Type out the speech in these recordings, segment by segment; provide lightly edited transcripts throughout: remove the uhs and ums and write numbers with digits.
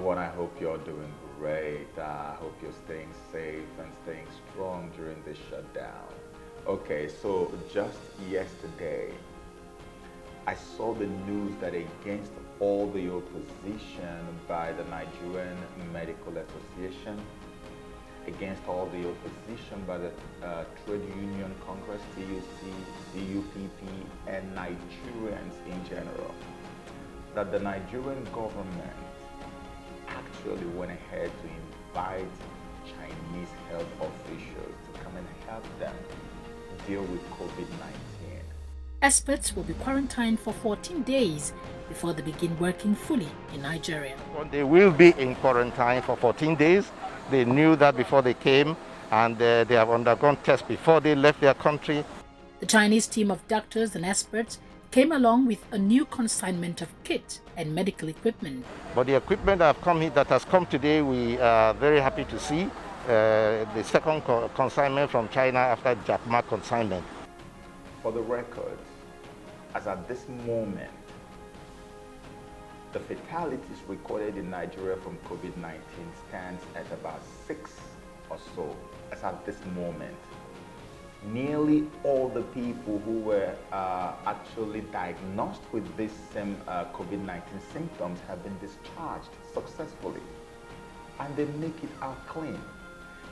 everyone. I hope you're doing great. I hope you're staying safe and staying strong during this shutdown. Okay, so just yesterday, I saw the news that against all the opposition by the Nigerian Medical Association, against all the opposition by the Trade Union Congress, TUC, CUPP, and Nigerians in general, that the Nigerian government actually went ahead to invite Chinese health officials to come and help them deal with COVID-19. Experts will be quarantined for 14 days before they begin working fully in Nigeria. They will be in quarantine for 14 days. They knew that before they came, and they have undergone tests before they left their country. The Chinese team of doctors and experts came along with a new consignment of kit and medical equipment. But the equipment that has come today, we are very happy to see. The second consignment from China after Jack Ma consignment. For the record, as at this moment, the fatalities recorded in Nigeria from COVID-19 stands at about 6 or so, as at this moment. Nearly all the people who were actually diagnosed with this same COVID-19 symptoms have been discharged successfully, and they make it out clean.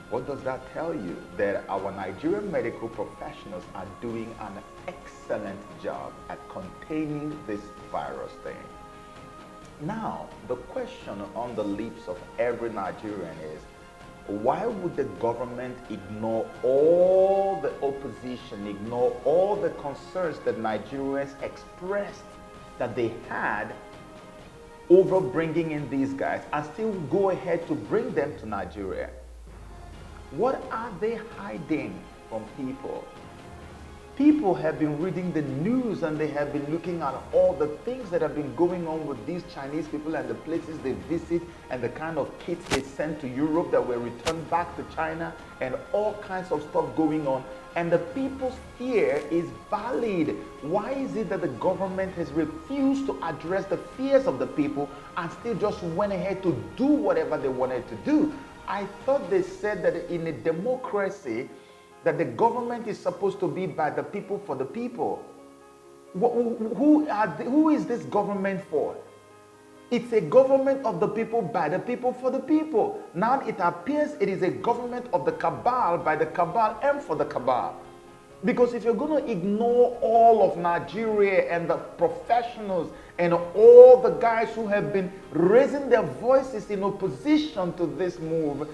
What does that tell you? That our Nigerian medical professionals are doing an excellent job at containing this virus thing. Now, the question on the lips of every Nigerian is, why would the government ignore all the opposition, ignore all the concerns that Nigerians expressed that they had over bringing in these guys and still go ahead to bring them to Nigeria? What are they hiding from people? People have been reading the news and they have been looking at all the things that have been going on with these Chinese people and the places they visit and the kind of kits they sent to Europe that were returned back to China and all kinds of stuff going on. And the people's fear is valid. Why is it that the government has refused to address the fears of the people and still just went ahead to do whatever they wanted to do? I thought they said that in a democracy, that the government is supposed to be by the people for the people. Who is this government for? It's a government of the people, by the people, for the people. Now it appears it is a government of the cabal, by the cabal, and for the cabal. Because if you're going to ignore all of Nigeria and the professionals and all the guys who have been raising their voices in opposition to this move,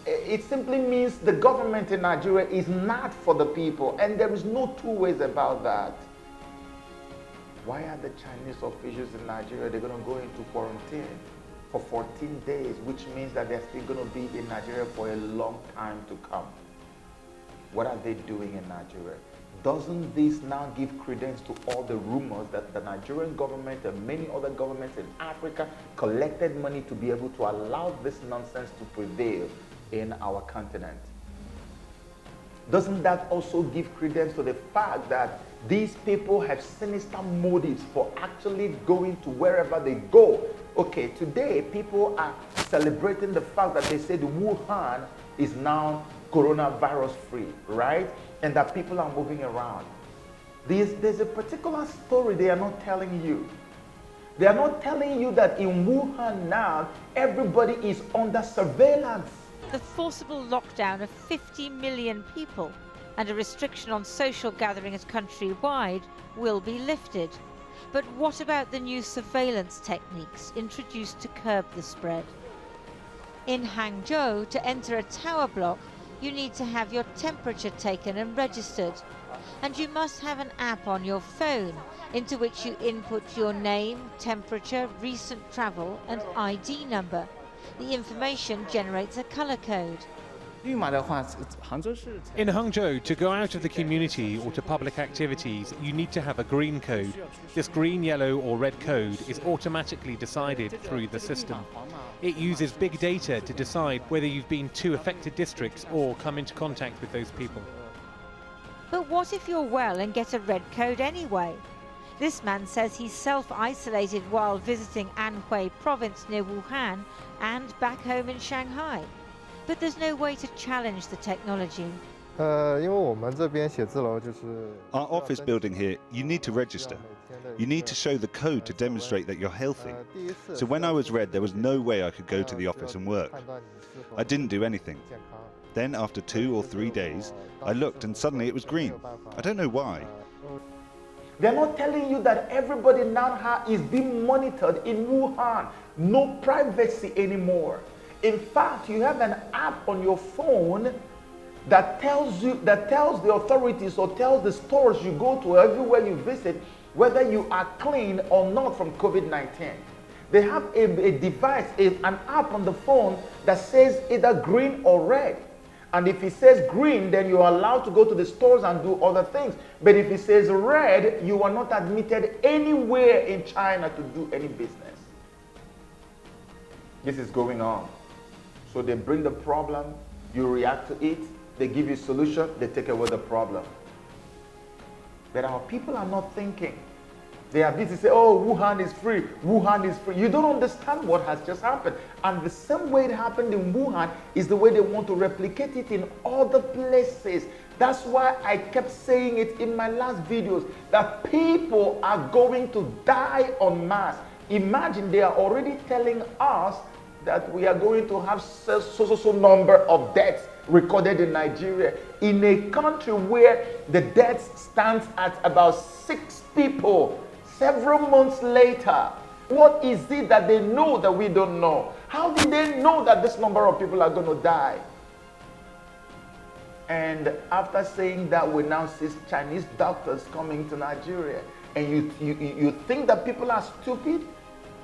it simply means the government in Nigeria is not for the people, and there is no two ways about that. Why are the Chinese officials in Nigeria, they're going to go into quarantine for 14 days, which means that they're still going to be in Nigeria for a long time to come? What are they doing in Nigeria? Doesn't this now give credence to all the rumors that the Nigerian government and many other governments in Africa collected money to be able to allow this nonsense to prevail in our continent? Doesn't that also give credence to the fact that these people have sinister motives for actually going to wherever they go? Okay, today people are celebrating the fact that they said Wuhan is now coronavirus free, right? And that people are moving around. There's a particular story they are not telling you. They are not telling you that in Wuhan now, everybody is under surveillance. The forcible lockdown of 50 million people and a restriction on social gatherings countrywide will be lifted. But what about the new surveillance techniques introduced to curb the spread? In Hangzhou, to enter a tower block, you need to have your temperature taken and registered. And you must have an app on your phone into which you input your name, temperature, recent travel and ID number. The information generates a color code. In Hangzhou, to go out of the community or to public activities, you need to have a green code. This green, yellow or red code is automatically decided through the system. It uses big data to decide whether you've been to affected districts or come into contact with those people. But what if you're well and get a red code anyway? This man says he self-isolated while visiting Anhui province near Wuhan and back home in Shanghai. But there's no way to challenge the technology. Our office building here, you need to register. You need to show the code to demonstrate that you're healthy. So when I was red, there was no way I could go to the office and work. I didn't do anything. Then after 2 or 3 days, I looked and suddenly it was green. I don't know why. They're not telling you that everybody now is being monitored in Wuhan. No privacy anymore. In fact, you have an app on your phone that tells the authorities or tells the stores you go to, everywhere you visit, whether you are clean or not from COVID-19. They have a device, an app on the phone that says either green or red. And if it says green, then you are allowed to go to the stores and do other things. But if it says red, you are not admitted anywhere in China to do any business. This is going on. So they bring the problem, you react to it, they give you a solution, they take away the problem. But our people are not thinking. They are busy saying, oh, Wuhan is free, Wuhan is free. You don't understand what has just happened. And the same way it happened in Wuhan is the way they want to replicate it in other places. That's why I kept saying it in my last videos, that people are going to die en masse. Imagine they are already telling us that we are going to have so number of deaths recorded in Nigeria, in a country where the deaths stands at about 6 people several months later. What is it that they know that we don't know? How did they know that this number of people are going to die? And after saying that, we now see Chinese doctors coming to Nigeria. And you think that people are stupid?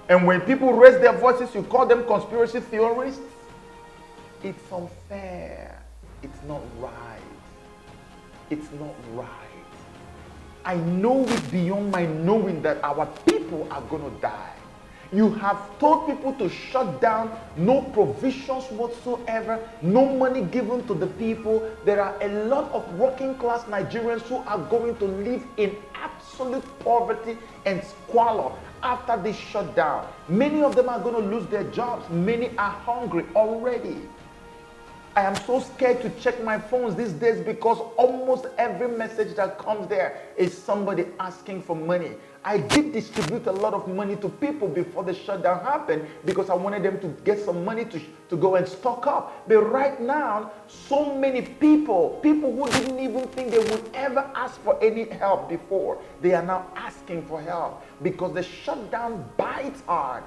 And when people raise their voices, you call them conspiracy theorists? It's unfair. It's not right. It's not right. I know it beyond my knowing that our people are going to die. You have told people to shut down, no provisions whatsoever, no money given to the people. There are a lot of working class Nigerians who are going to live in absolute poverty and squalor after this shutdown. Many of them are going to lose their jobs. Many are hungry already. I am so scared to check my phones these days because almost every message that comes there is somebody asking for money. I did distribute a lot of money to people before the shutdown happened because I wanted them to get some money to go and stock up. But right now, so many people who didn't even think they would ever ask for any help before, they are now asking for help because the shutdown bites hard.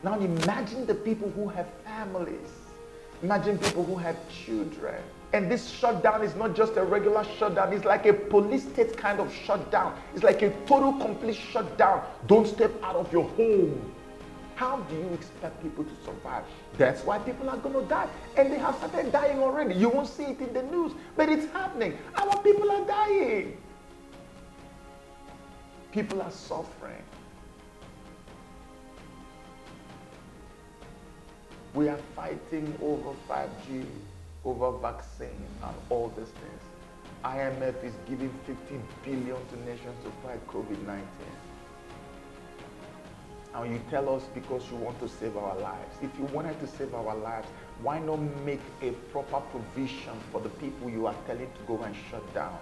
Now imagine the people who have families. Imagine people who have children. And this shutdown is not just a regular shutdown. It's like a police state kind of shutdown. It's like a total, complete shutdown. Don't step out of your home. How do you expect people to survive? That's why people are going to die. And they have started dying already. You won't see it in the news, but it's happening. Our people are dying. People are suffering. We are fighting over 5G, over vaccine and all these things. IMF is giving 50 billion to nations to fight COVID-19. And you tell us because you want to save our lives. If you wanted to save our lives, why not make a proper provision for the people you are telling to go and shut down?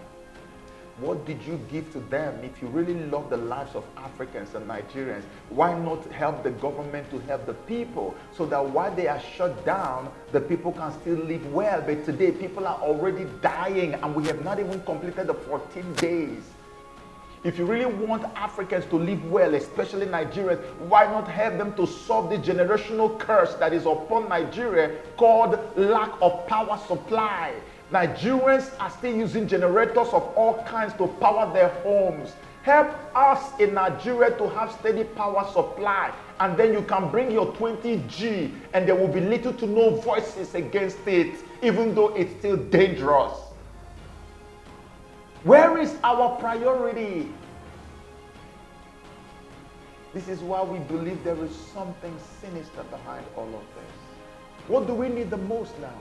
What did you give to them? If you really love the lives of Africans and Nigerians, why not help the government to help the people so that while they are shut down, the people can still live well? But today, people are already dying and we have not even completed the 14 days. If you really want Africans to live well, especially Nigerians, why not help them to solve the generational curse that is upon Nigeria called lack of power supply? Nigerians are still using generators of all kinds to power their homes. Help us in Nigeria to have steady power supply, and then you can bring your 20G and there will be little to no voices against it, even though it's still dangerous. Where is our priority? This is why we believe there is something sinister behind all of this. What do we need the most now?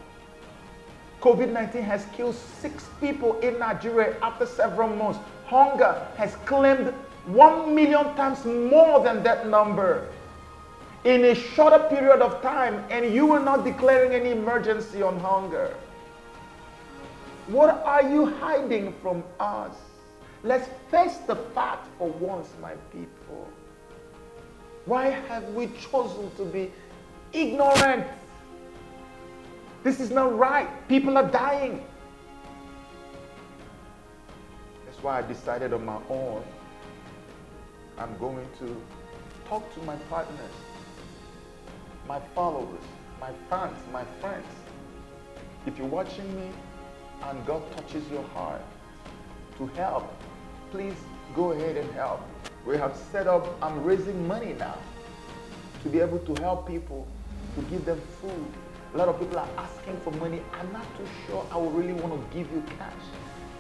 COVID-19 has killed 6 people in Nigeria after several months. Hunger has claimed 1 million times more than that number in a shorter period of time, and you are not declaring any emergency on hunger. What are you hiding from us? Let's face the fact for once, my people. Why have we chosen to be ignorant? This is not right. People are dying. That's why I decided on my own, I'm going to talk to my partners, my followers, my fans, my friends. If you're watching me and God touches your heart to help, please go ahead and help. We have set up, I'm raising money now to be able to help people, to give them food. A lot of people are asking for money. I'm not too sure I would really want to give you cash,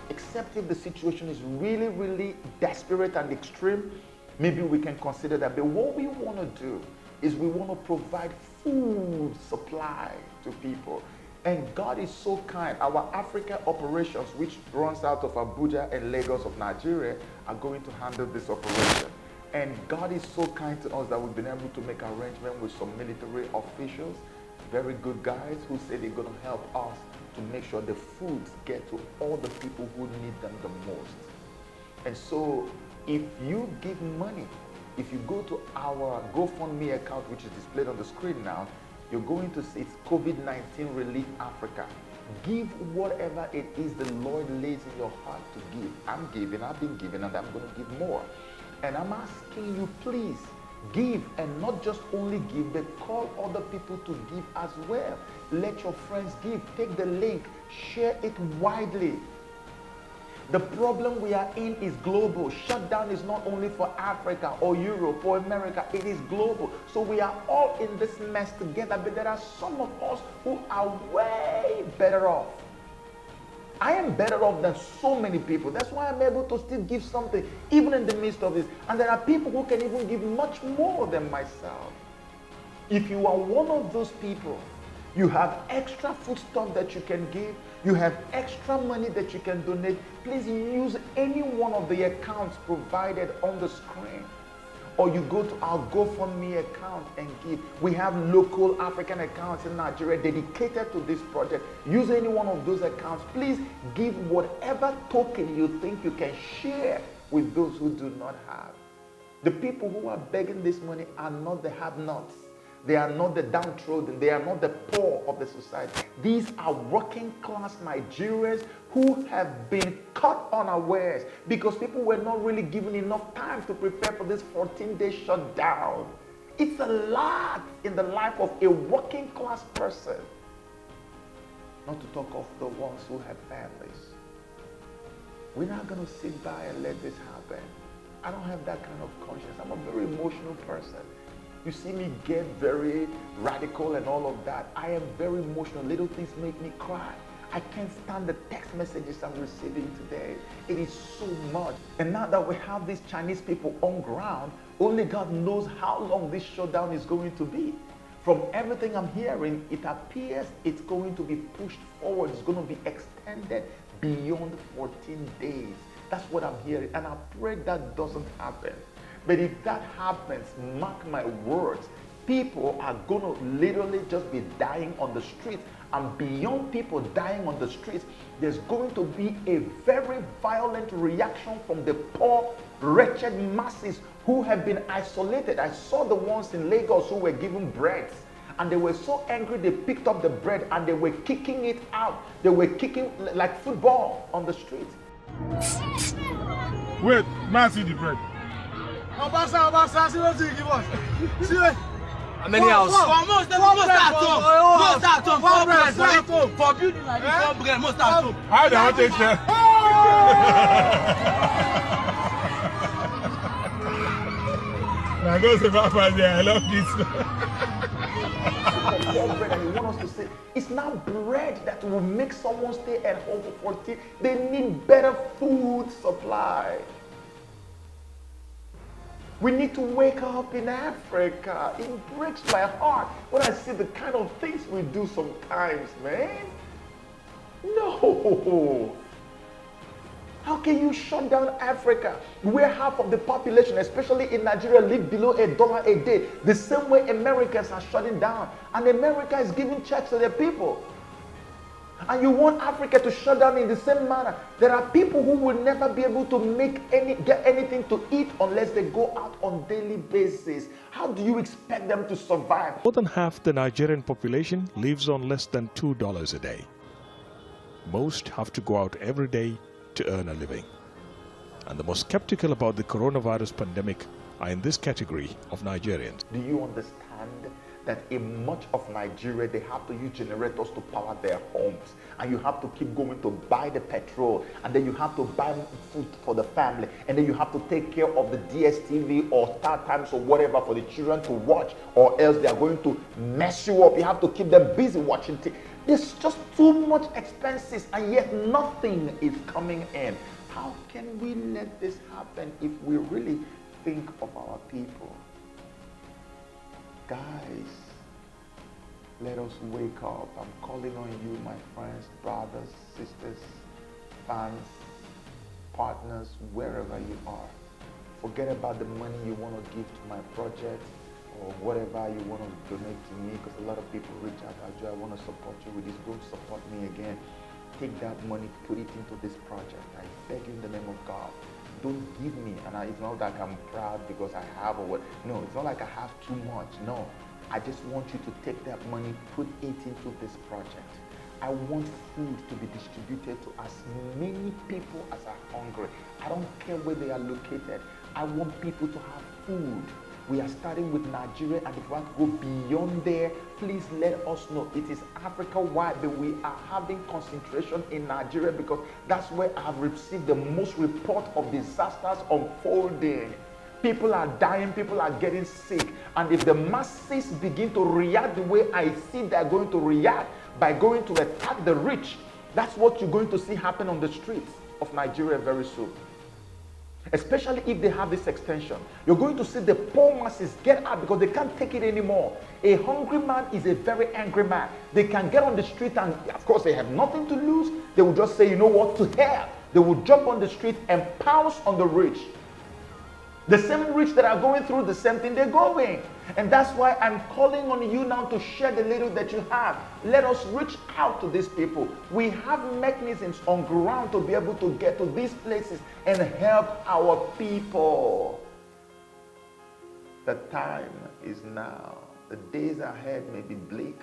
except if the situation is really, really desperate and extreme. Maybe we can consider that. But what we want to do is we want to provide food supply to people. And God is so kind. Our Africa operations, which runs out of Abuja and Lagos of Nigeria, are going to handle this operation. And God is so kind to us that we've been able to make arrangements with some military officials, very good guys, who say they're going to help us to make sure the foods get to all the people who need them the most. And so if you give money, if you go to our GoFundMe account, which is displayed on the screen now, you're going to see it's COVID-19 Relief Africa. Give whatever it is the Lord lays in your heart to give. I'm giving, I've been giving, and I'm going to give more. And I'm asking you, please give, and not just only give, but call other people to give as well. Let your friends give. Take the link, share it widely. The problem we are in is global. Shutdown is not only for Africa or Europe or America, it is global. So we are all in this mess together, but there are some of us who are way better off. I am better off than so many people. That's why I'm able to still give something, even in the midst of this. And there are people who can even give much more than myself. If you are one of those people, you have extra foodstuff that you can give, you have extra money that you can donate, please use any one of the accounts provided on the screen. Or you go to our GoFundMe account and give. We have local African accounts in Nigeria dedicated to this project. Use any one of those accounts. Please give whatever token you think you can share with those who do not have. The people who are begging this money are not the have-nots. They are not the downtrodden. They are not the poor of the society. These are working class Nigerians who have been caught unawares because people were not really given enough time to prepare for this 14-day shutdown. It's a lot in the life of a working class person. Not to talk of the ones who have families. We're not going to sit by and let this happen. I don't have that kind of conscience. I'm a very emotional person. You see me get very radical and all of that. I am very emotional. Little things make me cry. I can't stand the text messages I'm receiving today. It is so much. And now that we have these Chinese people on ground, only God knows how long this shutdown is going to be. From everything I'm hearing, it appears it's going to be pushed forward. It's going to be extended beyond 14 days. That's what I'm hearing. And I pray that doesn't happen. But if that happens, mark my words, people are going to literally just be dying on the streets. And beyond people dying on the streets, there's going to be a very violent reaction from the poor, wretched masses who have been isolated. I saw the ones in Lagos who were given bread. And they were so angry, they picked up the bread and they were kicking it out. They were kicking like football on the street. Wait, man, see the bread. Obasa, see what you give us. See it. How many house? Most at home. For building like this, one bread, most at home. How do I take care? Now go to Papa there. I love this. Bread, and you want us to say it's not bread that will make someone stay at home for 14. They need better food supply. We need to wake up in Africa. It breaks my heart when I see the kind of things we do sometimes, man. No. How can you shut down Africa, where half of the population, especially in Nigeria, live below $1 a day, the same way Americans are shutting down, and America is giving checks to their people? And you want Africa to shut down in the same manner? There are people who will never be able to get anything to eat unless they go out on daily basis. How do you expect them to survive? More than half the Nigerian population lives on less than $2 a day. Most have to go out every day to earn a living. And the most skeptical about the coronavirus pandemic are in this category of Nigerians. Do you understand that in much of Nigeria, they have to use generators to power their homes, and you have to keep going to buy the petrol, and then you have to buy food for the family, and then you have to take care of the DSTV or Star Times or whatever for the children to watch, or else they are going to mess you up. You have to keep them busy watching TV. There's just too much expenses, and yet nothing is coming in. How can we let this happen if we really think of our people? Guys, let us wake up. I'm calling on you, my friends, brothers, sisters, fans, partners, wherever you are. Forget about the money you want to give to my project or whatever you want to donate to me, because a lot of people reach out, I want to support you with this. Don't support me again. Take that money, put it into this project. I beg you in the name of God. Don't give me, and it's not like I'm proud because I have or what. No, it's not like I have too much. No, I just want you to take that money, put it into this project. I want food to be distributed to as many people as are hungry. I don't care where they are located. I want people to have food. We are starting with Nigeria, and if we want to go beyond there, please let us know. It is Africa-wide, but we are having concentration in Nigeria because that's where I have received the most report of disasters unfolding. People are dying, people are getting sick, and if the masses begin to react the way I see they're going to react by going to attack the rich, that's what you're going to see happen on the streets of Nigeria very soon. Especially if they have this extension. You're going to see the poor masses get up because they can't take it anymore. A hungry man is a very angry man. They can get on the street and, of course, they have nothing to lose. They will just say, you know what, to hell. They will jump on the street and pounce on the rich. The same rich that are going through the same thing they're going. And that's why I'm calling on you now to share the little that you have. Let us reach out to these people. We have mechanisms on ground to be able to get to these places and help our people. The time is now. The days ahead may be bleak,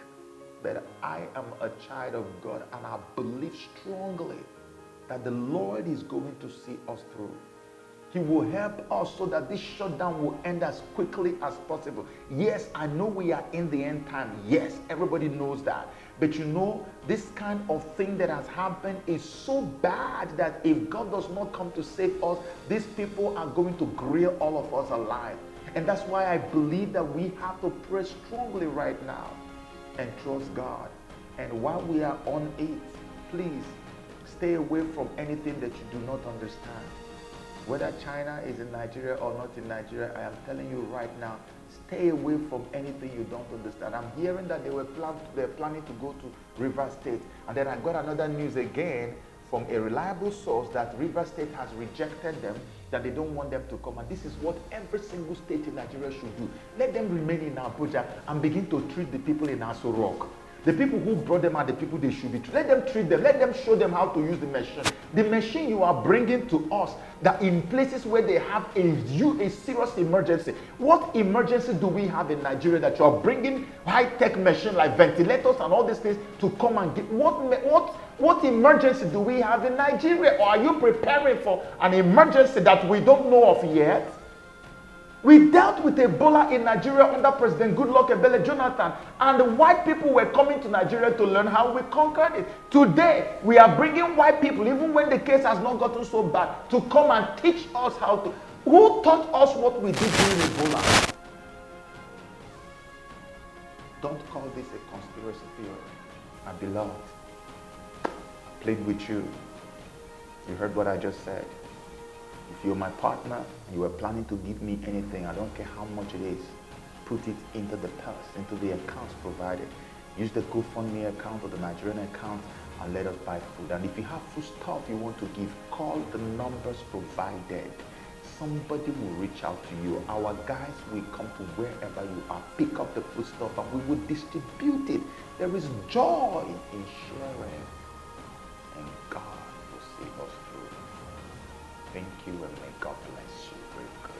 but I am a child of God, and I believe strongly that the Lord is going to see us through. He will help us so that this shutdown will end as quickly as possible. Yes, I know we are in the end time. Yes, everybody knows that. But you know, this kind of thing that has happened is so bad that if God does not come to save us, these people are going to grill all of us alive. And that's why I believe that we have to pray strongly right now and trust God. And while we are on it, please stay away from anything that you do not understand. Whether China is in Nigeria or not in Nigeria, I am telling you right now, stay away from anything you don't understand. I'm hearing that they're planning to go to River State. And then I got another news again from a reliable source that River State has rejected them, that they don't want them to come. And this is what every single state in Nigeria should do. Let them remain in Abuja and begin to treat the people in Aso Rock. The people who brought them are the people they should be treated. Let them treat them. Let them show them how to use the machine. The machine you are bringing to us, that in places where they have a serious emergency. What emergency do we have in Nigeria that you are bringing high-tech machine like ventilators and all these things to come and get? What emergency do we have in Nigeria? Or are you preparing for an emergency that we don't know of yet? We dealt with Ebola in Nigeria under President Goodluck Ebele Jonathan, and the white people were coming to Nigeria to learn how we conquered it. Today, we are bringing white people, even when the case has not gotten so bad, to come and teach us how to. Who taught us what we did during Ebola? Don't call this a conspiracy theory. My beloved, I played with you. You heard what I just said. If you're my partner and you are planning to give me anything, I don't care how much it is, put it into the purse, into the accounts provided. Use the GoFundMe account or the Nigerian account and let us buy food. And if you have food stuff you want to give, call the numbers provided. Somebody will reach out to you. Our guys will come to wherever you are, pick up the food stuff, and we will distribute it. There is joy in sharing, and God will see us through. Thank you, and may God bless you. Very good.